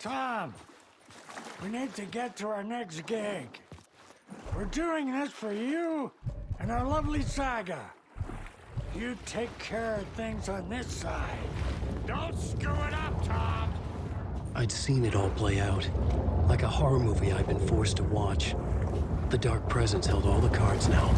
Tom, we need to get to our next gig. We're doing this for you and our lovely Saga. You take care of things on this side. Don't screw it up, Tom! I'd seen it all play out. Like a horror movie I'd been forced to watch. The Dark Presence held all the cards now.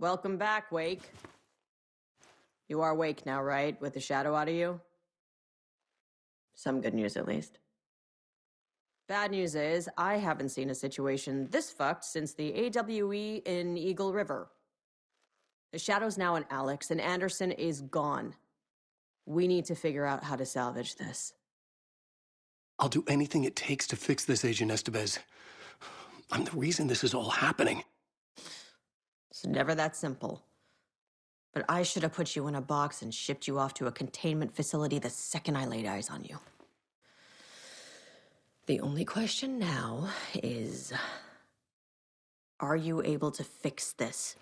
Welcome back, Wake. You are Wake now, right? With the shadow out of you? Some good news, at least. Bad news is, I haven't seen a situation this fucked since the AWE in Eagle River. The shadow's now in Alex, and Anderson is gone. We need to figure out how to salvage this. I'll do anything it takes to fix this, Agent Estevez. I'm the reason this is all happening. It's never that simple. But I should have put you in a box and shipped you off to a containment facility the second I laid eyes on you. The only question now is, are you able to fix this?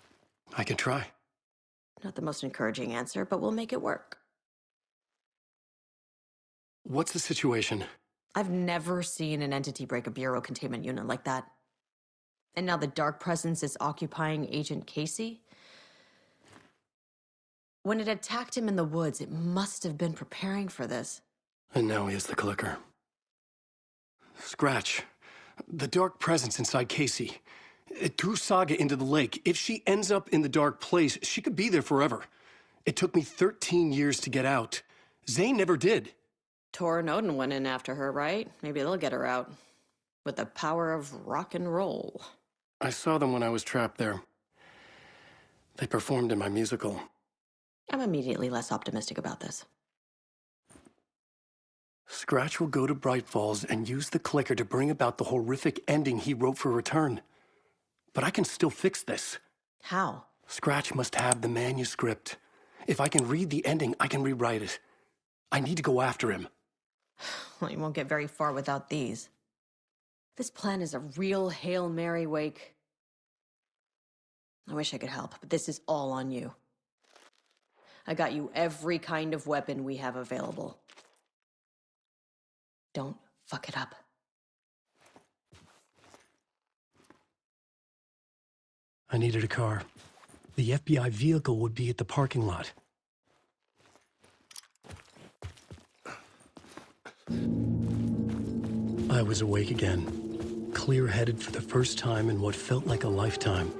I can try. Not the most encouraging answer, but we'll make it work. What's the situation? I've never seen an entity break a bureau containment unit like that. And now the Dark Presence is occupying Agent Casey? When it attacked him in the woods, it must have been preparing for this. And now he has the clicker. Scratch. The Dark Presence inside Casey. It threw Saga into the lake. If she ends up in the dark place, she could be there forever. It took me 13 years to get out. Zane never did. Tor and Odin went in after her, right? Maybe they'll get her out. With the power of rock and roll. I saw them when I was trapped there. They performed in my musical. I'm immediately less optimistic about this. Scratch will go to Bright Falls and use the clicker to bring about the horrific ending he wrote for Return. But I can still fix this. How? Scratch must have the manuscript. If I can read the ending, I can rewrite it. I need to go after him. Well, you won't get very far without these. This plan is a real Hail Mary, Wake. I wish I could help, but this is all on you. I got you every kind of weapon we have available. Don't fuck it up. I needed a car. The FBI vehicle would be at the parking lot. I was awake again, clear-headed for the first time in what felt like a lifetime.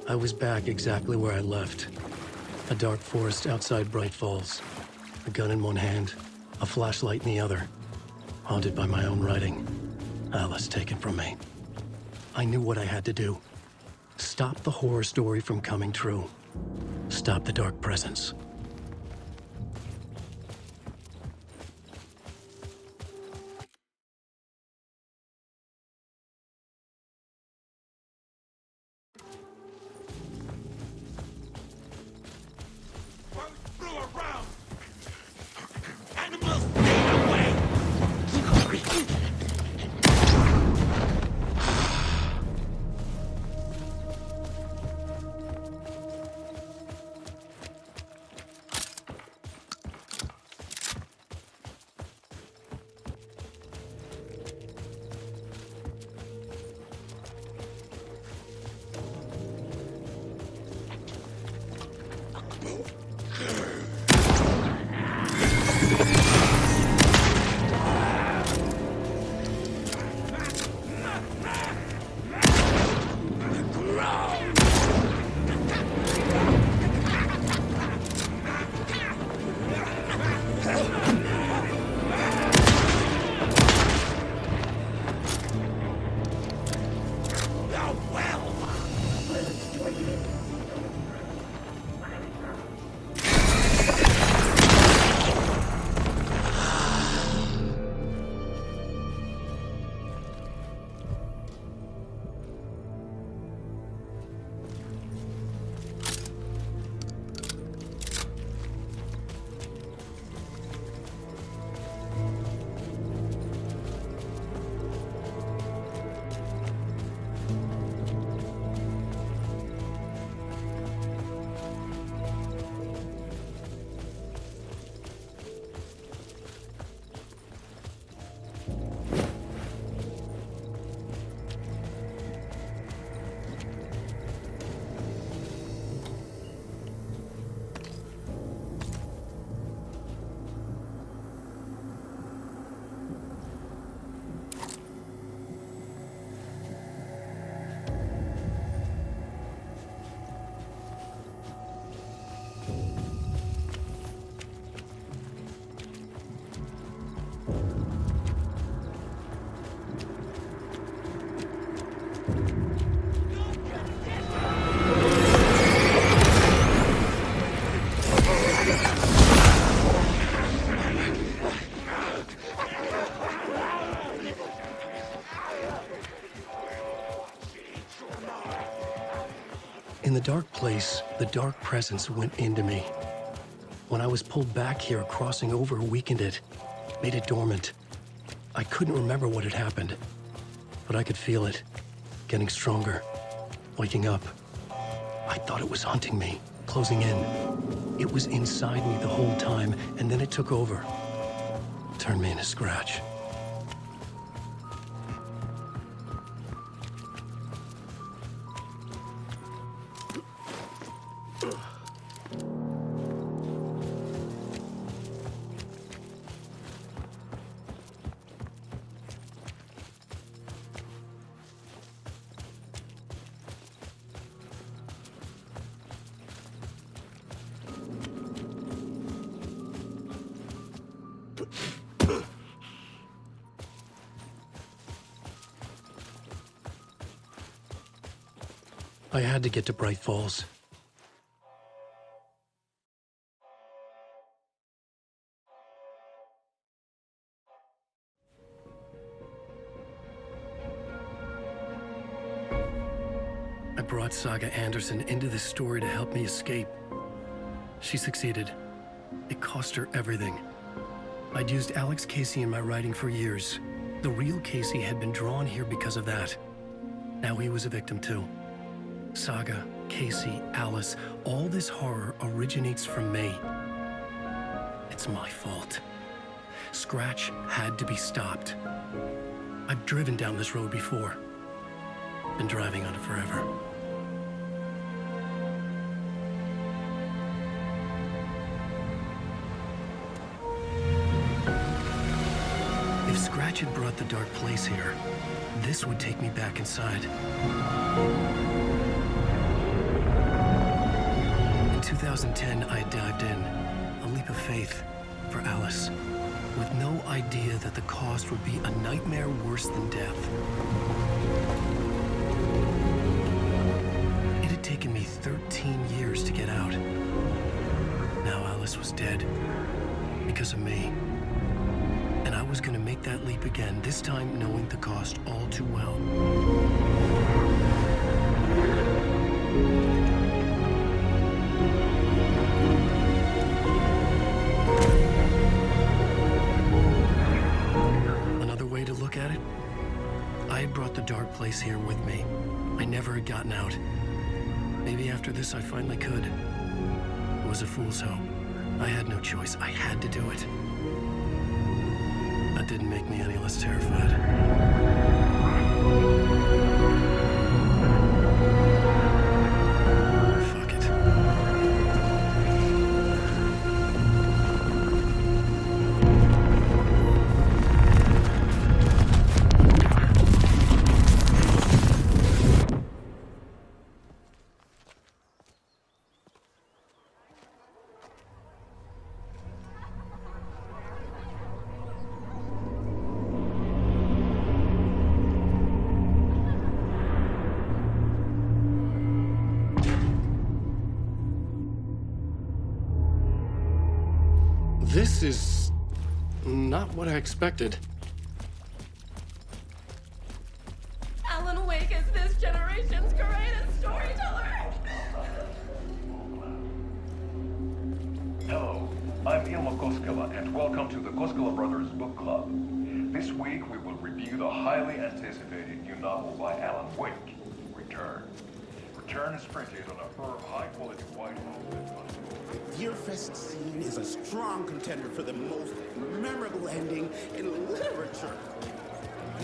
I was back exactly where I left. A dark forest outside Bright Falls. A gun in one hand, a flashlight in the other. Haunted by my own writing. Alice taken from me. I knew what I had to do. Stop the horror story from coming true. Stop the Dark Presence. In the dark place, the dark presence went into me. When I was pulled back here, crossing over weakened it, made it dormant. I couldn't remember what had happened, but I could feel it, getting stronger, waking up. I thought it was hunting me, closing in. It was inside me the whole time, and then it took over. Turned me into scratch. I had to get to Bright Falls. I brought Saga Anderson into this story to help me escape. She succeeded. It cost her everything. I'd used Alex Casey in my writing for years. The real Casey had been drawn here because of that. Now he was a victim too. Saga, Casey, Alice, all this horror originates from me. It's my fault. Scratch had to be stopped. I've driven down this road before. Been driving on it forever. If Scratch had brought the dark place here, this would take me back inside. In 2010, I dived in, a leap of faith for Alice, with no idea that the cost would be a nightmare worse than death. It had taken me 13 years to get out. Now Alice was dead, because of me. And I was gonna make that leap again, this time knowing the cost all too well. Another way to look at it, I had brought the dark place here with me. I never had gotten out. Maybe after this I finally could. It was a fool's hope. I had no choice. I had to do it. That didn't make me any less terrified. Fuck it. This is not what I expected. Alan Wake is this generation's greatest storyteller. Hello, I'm Ilmo Koskela, and welcome to the Koskela Brothers Book Club. This week we will review the highly anticipated new novel by Alan Wake, Return. Return is printed on a firm, high-quality white velvet. The DEERFEST scene is a strong contender for the most memorable ending in literature.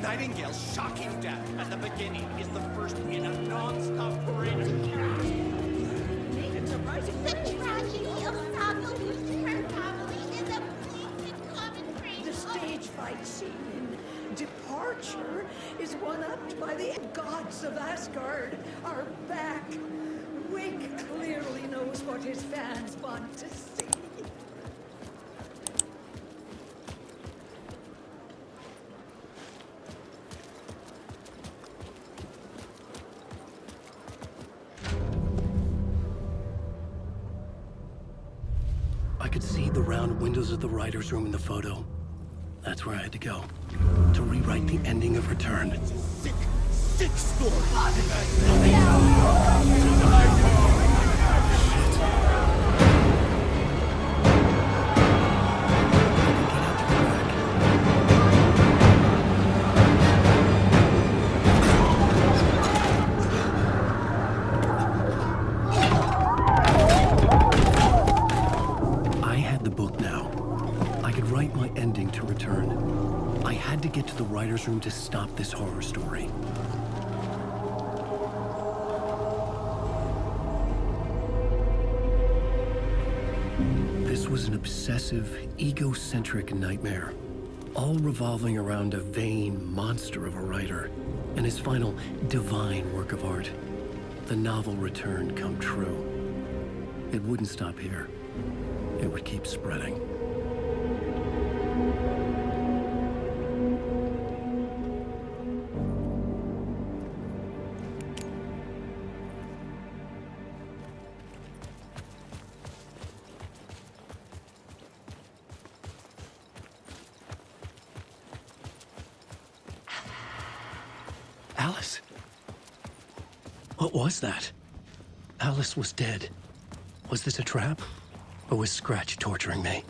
Nightingale's shocking death at the beginning is the first in a non-stop parade of chaos. It's a rising The tragedy of Saga losing her family is a fleeting commentary. The stage fight scene in Departure is one-upped by the gods of Asgard are back. Wake clearly knows what his fans want to see. I could see the round windows of the writer's room in the photo. That's where I had to go, to rewrite the ending of Return. Sick story. return. I had to get to the writer's room to stop this horror story. This was an obsessive, egocentric nightmare, all revolving around a vain monster of a writer and his final divine work of art, the novel Return come true. It wouldn't stop here. It would keep spreading. Alice? What was that? Alice was dead. Was this a trap? Or was Scratch torturing me?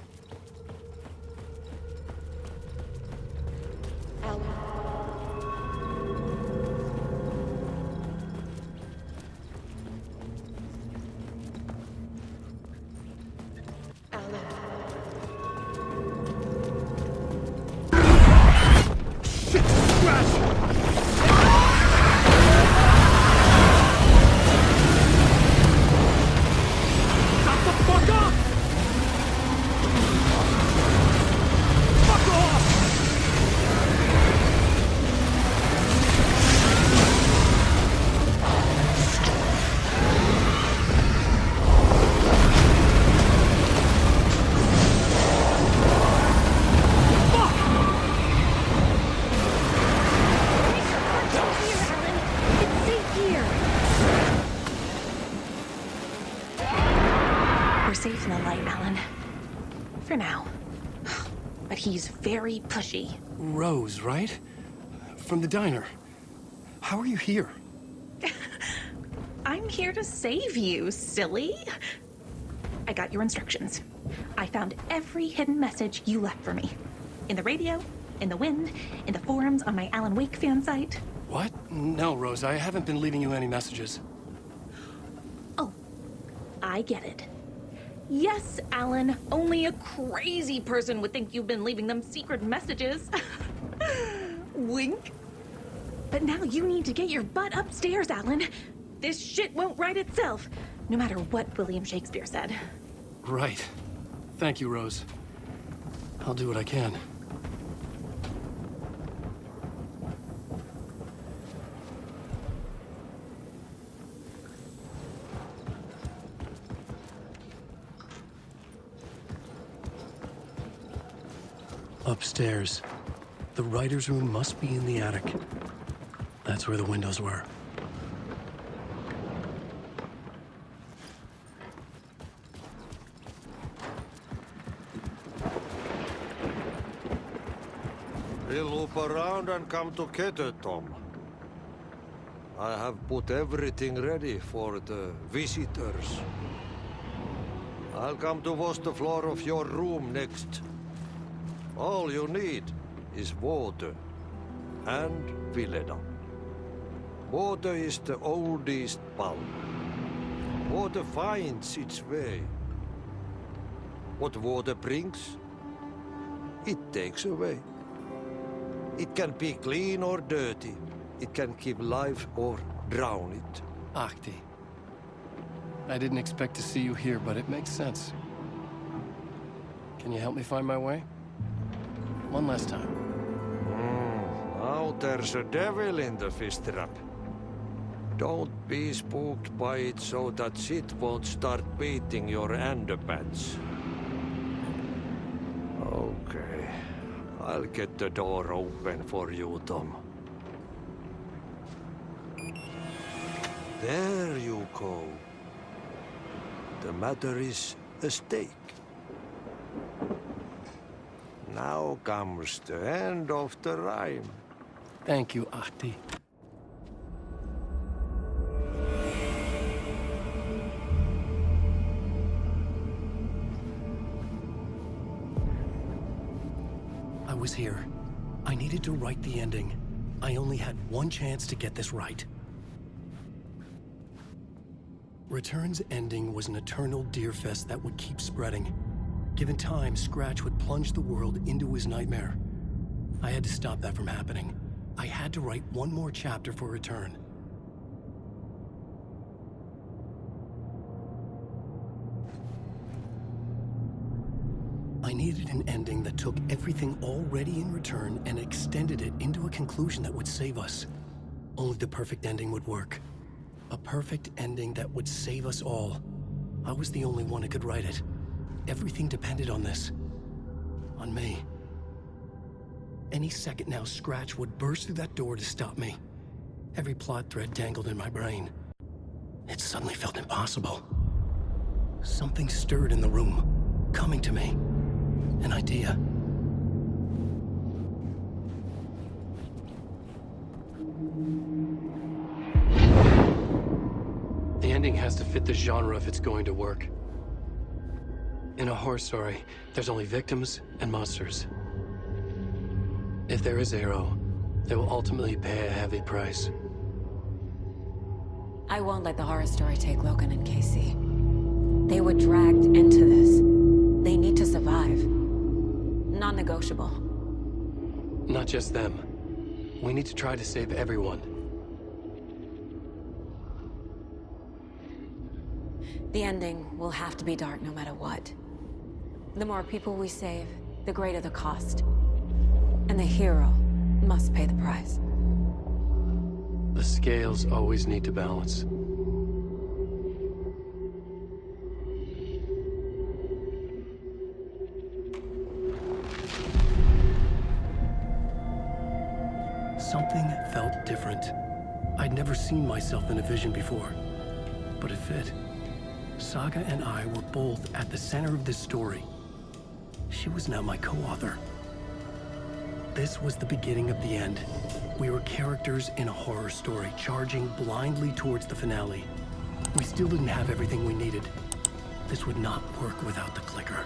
Safe in the light, Alan. For now. But he's very pushy. Rose, right? From the diner. How are you here? I'm here to save you, silly. I got your instructions. I found every hidden message you left for me. In the radio, in the wind, in the forums on my Alan Wake fan site. What? No, Rose, I haven't been leaving you any messages. Oh, I get it. Yes, Alan, only a crazy person would think you've been leaving them secret messages. Wink. But now you need to get your butt upstairs, Alan. This shit won't right itself, no matter what William Shakespeare said. Right. Thank you, Rose. I'll do what I can. Upstairs. The writer's room must be in the attic. That's where the windows were. We'll loop around and come together, Tom. I have put everything ready for the visitors. I'll come to wash the floor of your room next. All you need is water and Vileda. Water is the oldest bulb. Water finds its way. What water brings, it takes away. It can be clean or dirty. It can keep life or drown it. Ahti. I didn't expect to see you here, but it makes sense. Can you help me find my way? One last time. Now there's a devil in the fish trap. Don't be spooked by it so that shit won't start beating your underpants. Okay. I'll get the door open for you, Tom. There you go. The matter is a stake. Now comes the end of the rhyme. Thank you, Ahti. I was here. I needed to write the ending. I only had one chance to get this right. Return's ending was an eternal DEERFEST that would keep spreading. Given time, Scratch would plunge the world into his nightmare. I had to stop that from happening. I had to write one more chapter for Return. I needed an ending that took everything already in Return and extended it into a conclusion that would save us. Only the perfect ending would work. A perfect ending that would save us all. I was the only one who could write it. Everything depended on this. On me. Any second now, Scratch would burst through that door to stop me. Every plot thread tangled in my brain. It suddenly felt impossible. Something stirred in the room, coming to me. An idea. The ending has to fit the genre if it's going to work. In a horror story, there's only victims and monsters. If there is Arrow, they will ultimately pay a heavy price. I won't let the horror story take Logan and Casey. They were dragged into this. They need to survive. Non-negotiable. Not just them. We need to try to save everyone. The ending will have to be dark no matter what. The more people we save, the greater the cost. And the hero must pay the price. The scales always need to balance. Something felt different. I'd never seen myself in a vision before, but it fit. Saga and I were both at the center of this story. She was now my co-author. This was the beginning of the end. We were characters in a horror story, charging blindly towards the finale. We still didn't have everything we needed. This would not work without the clicker.